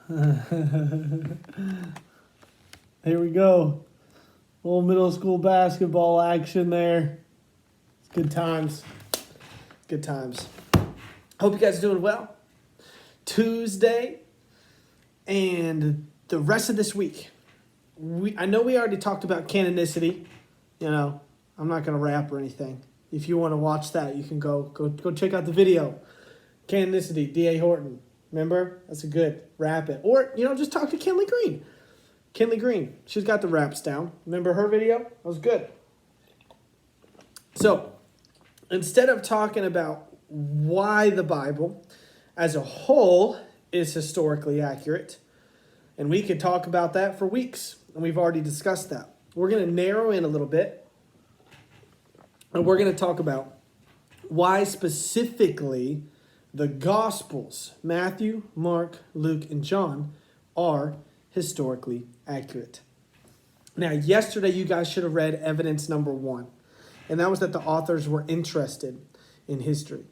Here we go. Little middle school basketball action there. It's good times. Good times. Hope you guys are doing well. Tuesday and the rest of this week. I know we already talked about canonicity. You know, I'm not going to rap or anything. If you want to watch that, you can go check out the video. Canonicity, D.A. Horton. Remember? That's a good rap it. Or, just talk to Kinley Green. Kinley Green. She's got the raps down. Remember her video? That was good. So, instead of talking about why the Bible as a whole is historically accurate, and we could talk about that for weeks, and we've already discussed that. We're going to narrow in a little bit, and we're going to talk about why specifically the Gospels, Matthew, Mark, Luke, and John, are historically accurate. Now, yesterday you guys should have read evidence number 1, and that was that the authors were interested in history.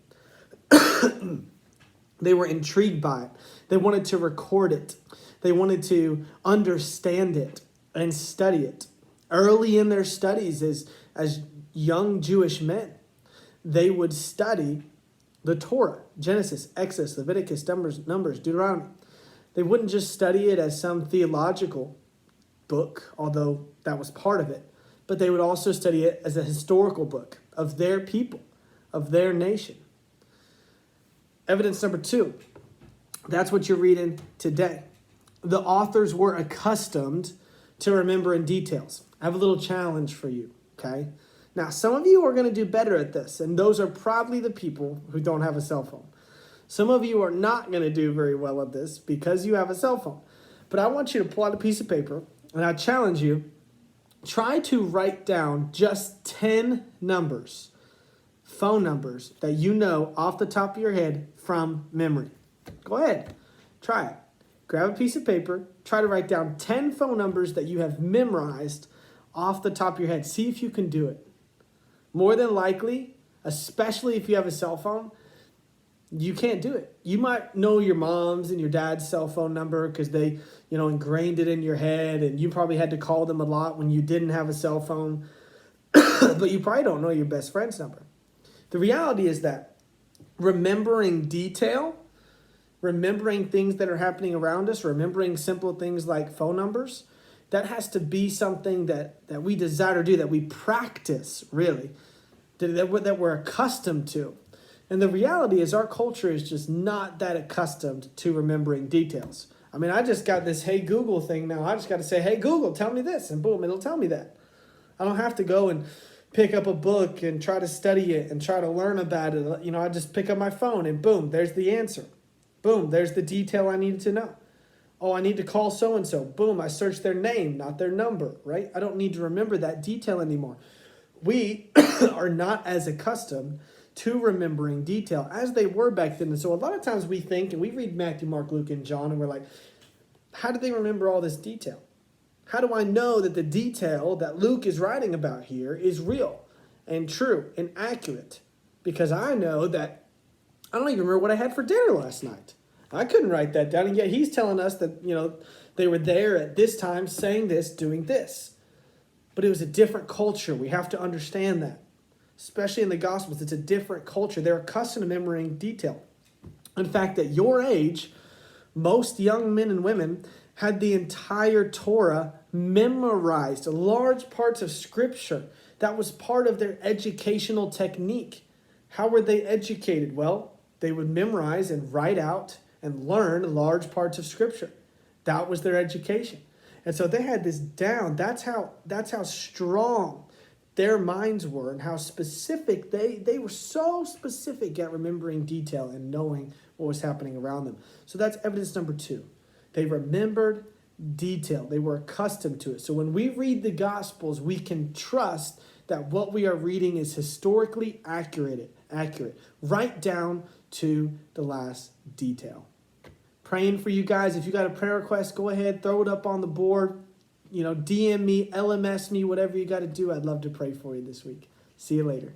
They were intrigued by it. They wanted to record it. They wanted to understand it and study it. Early in their studies as young Jewish men, they would study the Torah, Genesis, Exodus, Leviticus, Numbers, Deuteronomy. They wouldn't just study it as some theological book, although that was part of it, but they would also study it as a historical book of their people, of their nation. Evidence number 2, that's what you're reading today. The authors were accustomed to remembering details. I have a little challenge for you, okay? Now, some of you are going to do better at this, and those are probably the people who don't have a cell phone. Some of you are not going to do very well at this because you have a cell phone. But I want you to pull out a piece of paper, and I challenge you, try to write down just 10 numbers, phone numbers that you know off the top of your head from memory. Go ahead. Try it. Grab a piece of paper. Try to write down 10 phone numbers that you have memorized off the top of your head. See if you can do it. More than likely, especially if you have a cell phone, you can't do it. You might know your mom's and your dad's cell phone number because they, ingrained it in your head, and you probably had to call them a lot when you didn't have a cell phone. But you probably don't know your best friend's number. The reality is that remembering detail, remembering things that are happening around us, remembering simple things like phone numbers, that has to be something that we desire to do, that we practice, really, that we're accustomed to. And the reality is our culture is just not that accustomed to remembering details. I mean, I just got this Hey Google thing now. I just got to say, Hey Google, tell me this, and boom, it'll tell me that. I don't have to go and pick up a book and try to study it and try to learn about it. I just pick up my phone and boom, there's the answer. Boom, there's the detail I needed to know. Oh, I need to call so-and-so. Boom, I search their name, not their number, right? I don't need to remember that detail anymore. We are not as accustomed to remembering detail as they were back then. And so a lot of times we think, and we read Matthew, Mark, Luke, and John, and we're like, how did they remember all this detail? How do I know that the detail that Luke is writing about here is real and true and accurate? Because I know that I don't even remember what I had for dinner last night. I couldn't write that down, and yet he's telling us that, they were there at this time saying this, doing this. But it was a different culture. We have to understand that. Especially in the Gospels, it's a different culture. They're accustomed to remembering detail. In fact, at your age, most young men and women had the entire Torah memorized, large parts of Scripture. That was part of their educational technique. How were they educated? Well, they would memorize and write out and learn large parts of Scripture. That was their education. And so they had this down. That's how strong their minds were, and how specific they were, so specific at remembering detail and knowing what was happening around them. So that's evidence number 2. They remembered detail. They were accustomed to it. So when we read the Gospels, we can trust that what we are reading is historically accurate, right down to the last detail. Praying for you guys. If you got a prayer request, go ahead, throw it up on the board. DM me, LMS me, whatever you got to do. I'd love to pray for you this week. See you later.